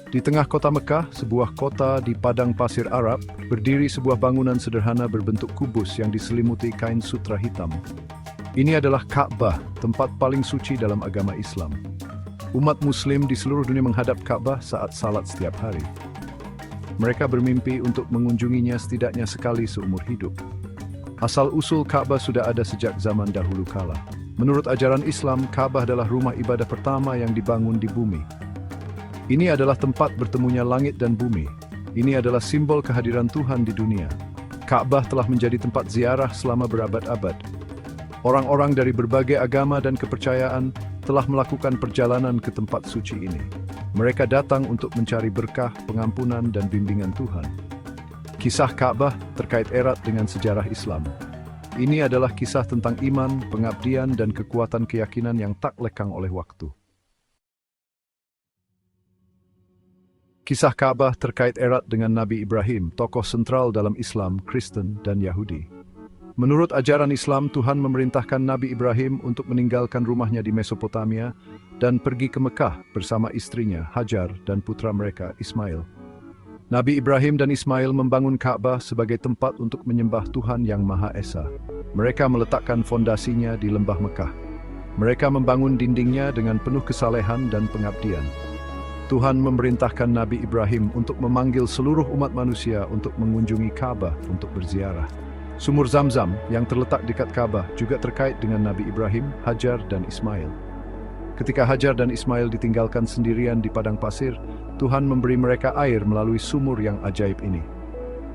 Di tengah kota Mekah, sebuah kota di padang pasir Arab, berdiri sebuah bangunan sederhana berbentuk kubus yang diselimuti kain sutra hitam. Ini adalah Ka'bah, tempat paling suci dalam agama Islam. Umat Muslim di seluruh dunia menghadap Ka'bah saat salat setiap hari. Mereka bermimpi untuk mengunjunginya setidaknya sekali seumur hidup. Asal-usul Ka'bah sudah ada sejak zaman dahulu kala. Menurut ajaran Islam, Ka'bah adalah rumah ibadah pertama yang dibangun di bumi. Ini adalah tempat bertemunya langit dan bumi. Ini adalah simbol kehadiran Tuhan di dunia. Ka'bah telah menjadi tempat ziarah selama berabad-abad. Orang-orang dari berbagai agama dan kepercayaan telah melakukan perjalanan ke tempat suci ini. Mereka datang untuk mencari berkah, pengampunan, dan bimbingan Tuhan. Kisah Ka'bah terkait erat dengan sejarah Islam. Ini adalah kisah tentang iman, pengabdian, dan kekuatan keyakinan yang tak lekang oleh waktu. Kisah Ka'bah terkait erat dengan Nabi Ibrahim, tokoh sentral dalam Islam, Kristen, dan Yahudi. Menurut ajaran Islam, Tuhan memerintahkan Nabi Ibrahim untuk meninggalkan rumahnya di Mesopotamia dan pergi ke Mekah bersama istrinya, Hajar, dan putra mereka, Ismail. Nabi Ibrahim dan Ismail membangun Ka'bah sebagai tempat untuk menyembah Tuhan Yang Maha Esa. Mereka meletakkan fondasinya di lembah Mekah. Mereka membangun dindingnya dengan penuh kesalehan dan pengabdian. Tuhan memerintahkan Nabi Ibrahim untuk memanggil seluruh umat manusia untuk mengunjungi Ka'bah untuk berziarah. Sumur Zamzam yang terletak dekat Ka'bah juga terkait dengan Nabi Ibrahim, Hajar, dan Ismail. Ketika Hajar dan Ismail ditinggalkan sendirian di padang pasir, Tuhan memberi mereka air melalui sumur yang ajaib ini.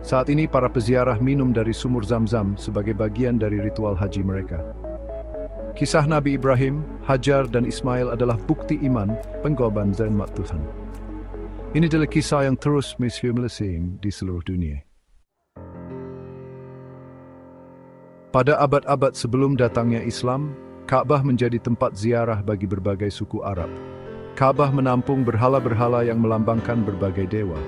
Saat ini para peziarah minum dari sumur Zamzam sebagai bagian dari ritual haji mereka. Kisah Nabi Ibrahim, Hajar, dan Ismail adalah bukti iman, pengorbanan dan umat Tuhan. Ini adalah kisah yang terus di seluruh dunia. Pada abad-abad sebelum datangnya Islam, Ka'bah menjadi tempat ziarah bagi berbagai suku Arab. Ka'bah menampung berhala-berhala yang melambangkan berbagai dewa.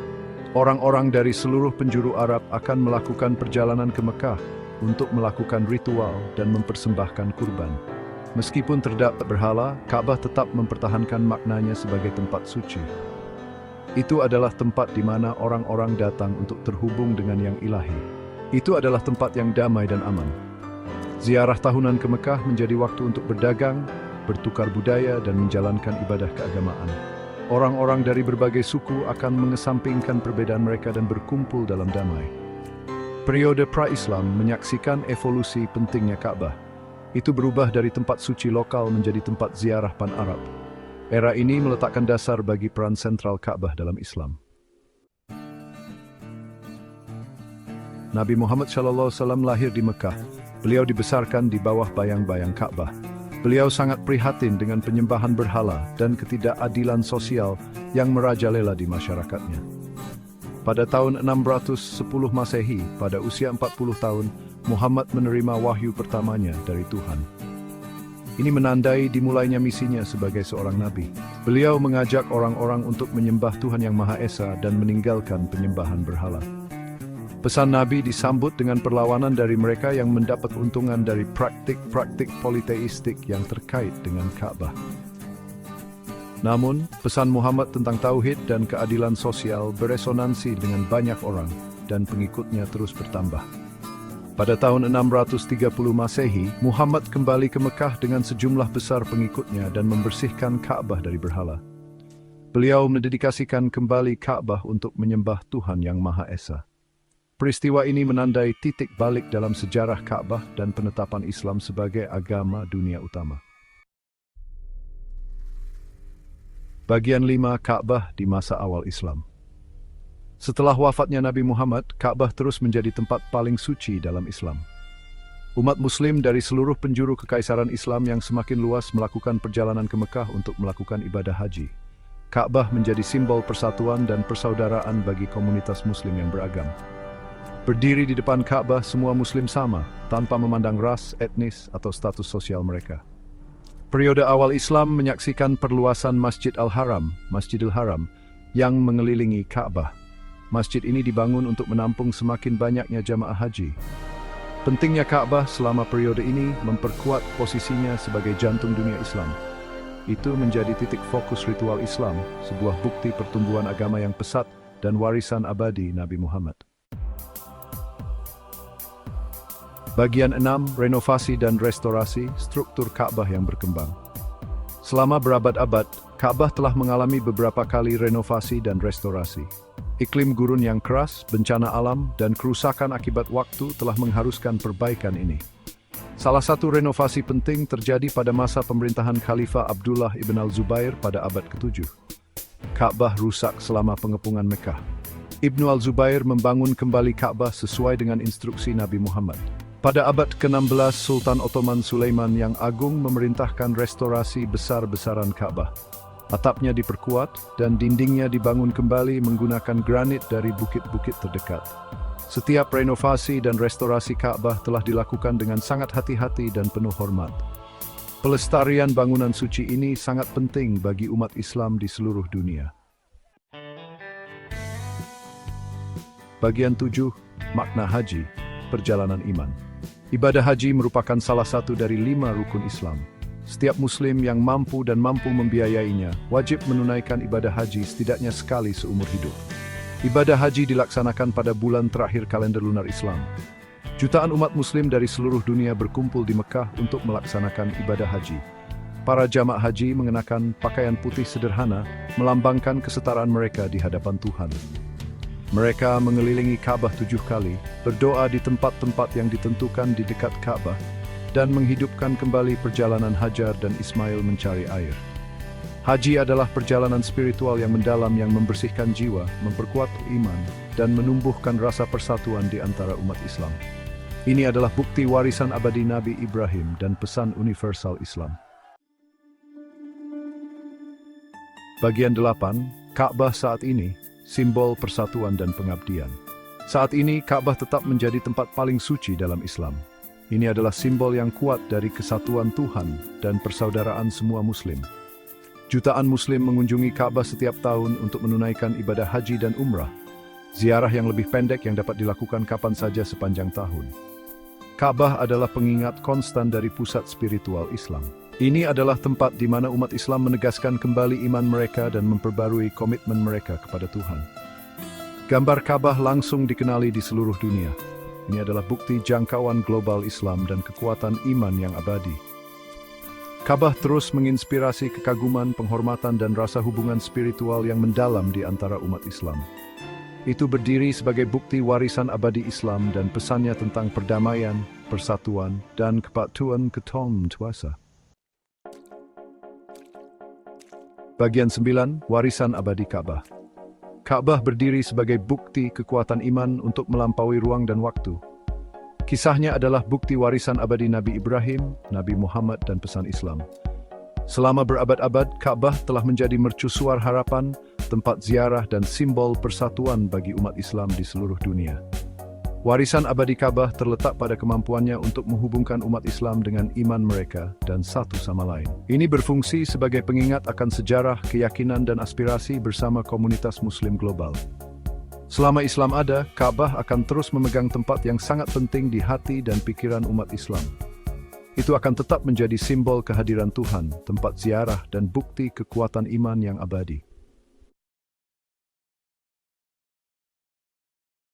Orang-orang dari seluruh penjuru Arab akan melakukan perjalanan ke Mekah untuk melakukan ritual dan mempersembahkan kurban. Meskipun terdapat berhala, Ka'bah tetap mempertahankan maknanya sebagai tempat suci. Itu adalah tempat di mana orang-orang datang untuk terhubung dengan yang ilahi. Itu adalah tempat yang damai dan aman. Ziarah tahunan ke Mekah menjadi waktu untuk berdagang, bertukar budaya, dan menjalankan ibadah keagamaan. Orang-orang dari berbagai suku akan mengesampingkan perbedaan mereka dan berkumpul dalam damai. Periode pra-Islam menyaksikan evolusi pentingnya Ka'bah. Itu berubah dari tempat suci lokal menjadi tempat ziarah pan-Arab. Era ini meletakkan dasar bagi peran sentral Ka'bah dalam Islam. Nabi Muhammad SAW lahir di Mekah. Beliau dibesarkan di bawah bayang-bayang Ka'bah. Beliau sangat prihatin dengan penyembahan berhala dan ketidakadilan sosial yang merajalela di masyarakatnya. Pada tahun 610 Masehi, pada usia 40 tahun, Muhammad menerima wahyu pertamanya dari Tuhan. Ini menandai dimulainya misinya sebagai seorang nabi. Beliau mengajak orang-orang untuk menyembah Tuhan Yang Maha Esa dan meninggalkan penyembahan berhala. Pesan Nabi disambut dengan perlawanan dari mereka yang mendapat keuntungan dari praktik-praktik politeistik yang terkait dengan Ka'bah. Namun, pesan Muhammad tentang tauhid dan keadilan sosial beresonansi dengan banyak orang dan pengikutnya terus bertambah. Pada tahun 630 Masehi, Muhammad kembali ke Mekah dengan sejumlah besar pengikutnya dan membersihkan Ka'bah dari berhala. Beliau mendedikasikan kembali Ka'bah untuk menyembah Tuhan Yang Maha Esa. Peristiwa ini menandai titik balik dalam sejarah Ka'bah dan penetapan Islam sebagai agama dunia utama. Bagian 5 Ka'bah di masa awal Islam. Setelah wafatnya Nabi Muhammad, Ka'bah terus menjadi tempat paling suci dalam Islam. Umat Muslim dari seluruh penjuru kekaisaran Islam yang semakin luas melakukan perjalanan ke Mekah untuk melakukan ibadah haji. Ka'bah menjadi simbol persatuan dan persaudaraan bagi komunitas Muslim yang beragam. Berdiri di depan Ka'bah, semua Muslim sama, tanpa memandang ras, etnis, atau status sosial mereka. Periode awal Islam menyaksikan perluasan Masjid Al-Haram, Masjidil Haram, yang mengelilingi Ka'bah. Masjid ini dibangun untuk menampung semakin banyaknya jamaah haji. Pentingnya Ka'bah selama periode ini memperkuat posisinya sebagai jantung dunia Islam. Itu menjadi titik fokus ritual Islam, sebuah bukti pertumbuhan agama yang pesat dan warisan abadi Nabi Muhammad. Bagian 6. Renovasi dan restorasi struktur Ka'bah yang berkembang. Selama berabad-abad, Ka'bah telah mengalami beberapa kali renovasi dan restorasi. Iklim gurun yang keras, bencana alam, dan kerusakan akibat waktu telah mengharuskan perbaikan ini. Salah satu renovasi penting terjadi pada masa pemerintahan Khalifah Abdullah ibn al-Zubair pada abad ke-7. Ka'bah rusak selama pengepungan Mekah. Ibnu al-Zubair membangun kembali Ka'bah sesuai dengan instruksi Nabi Muhammad. Pada abad ke-16, Sultan Ottoman Sulaiman yang Agung memerintahkan restorasi besar-besaran Ka'bah. Atapnya diperkuat dan dindingnya dibangun kembali menggunakan granit dari bukit-bukit terdekat. Setiap renovasi dan restorasi Ka'bah telah dilakukan dengan sangat hati-hati dan penuh hormat. Pelestarian bangunan suci ini sangat penting bagi umat Islam di seluruh dunia. Bagian 7. Makna haji, perjalanan iman. Ibadah haji merupakan salah satu dari 5 rukun Islam. Setiap Muslim yang mampu membiayainya wajib menunaikan ibadah haji setidaknya sekali seumur hidup. Ibadah haji dilaksanakan pada bulan terakhir kalender lunar Islam. Jutaan umat Muslim dari seluruh dunia berkumpul di Mekah untuk melaksanakan ibadah haji. Para jamaah haji mengenakan pakaian putih sederhana, melambangkan kesetaraan mereka di hadapan Tuhan. Mereka mengelilingi Ka'bah 7 kali, berdoa di tempat-tempat yang ditentukan di dekat Ka'bah, dan menghidupkan kembali perjalanan Hajar dan Ismail mencari air. Haji adalah perjalanan spiritual yang mendalam yang membersihkan jiwa, memperkuat iman, dan menumbuhkan rasa persatuan di antara umat Islam. Ini adalah bukti warisan abadi Nabi Ibrahim dan pesan universal Islam. Bagian 8. Ka'bah saat ini, simbol persatuan dan pengabdian. Saat ini, Ka'bah tetap menjadi tempat paling suci dalam Islam. Ini adalah simbol yang kuat dari kesatuan Tuhan dan persaudaraan semua Muslim. Jutaan Muslim mengunjungi Ka'bah setiap tahun untuk menunaikan ibadah haji dan umrah, ziarah yang lebih pendek yang dapat dilakukan kapan saja sepanjang tahun. Ka'bah adalah pengingat konstan dari pusat spiritual Islam. Ini adalah tempat di mana umat Islam menegaskan kembali iman mereka dan memperbarui komitmen mereka kepada Tuhan. Gambar Ka'bah langsung dikenali di seluruh dunia. Ini adalah bukti jangkauan global Islam dan kekuatan iman yang abadi. Ka'bah terus menginspirasi kekaguman, penghormatan, dan rasa hubungan spiritual yang mendalam di antara umat Islam. Itu berdiri sebagai bukti warisan abadi Islam dan pesannya tentang perdamaian, persatuan, dan kepatuhan ketom tuasa. Bagian 9. Warisan abadi Ka'bah. Ka'bah berdiri sebagai bukti kekuatan iman untuk melampaui ruang dan waktu. Kisahnya adalah bukti warisan abadi Nabi Ibrahim, Nabi Muhammad, dan pesan Islam. Selama berabad-abad, Ka'bah telah menjadi mercusuar harapan, tempat ziarah, dan simbol persatuan bagi umat Islam di seluruh dunia. Warisan abadi Ka'bah terletak pada kemampuannya untuk menghubungkan umat Islam dengan iman mereka dan satu sama lain. Ini berfungsi sebagai pengingat akan sejarah, keyakinan, dan aspirasi bersama komunitas Muslim global. Selama Islam ada, Ka'bah akan terus memegang tempat yang sangat penting di hati dan pikiran umat Islam. Itu akan tetap menjadi simbol kehadiran Tuhan, tempat ziarah, dan bukti kekuatan iman yang abadi.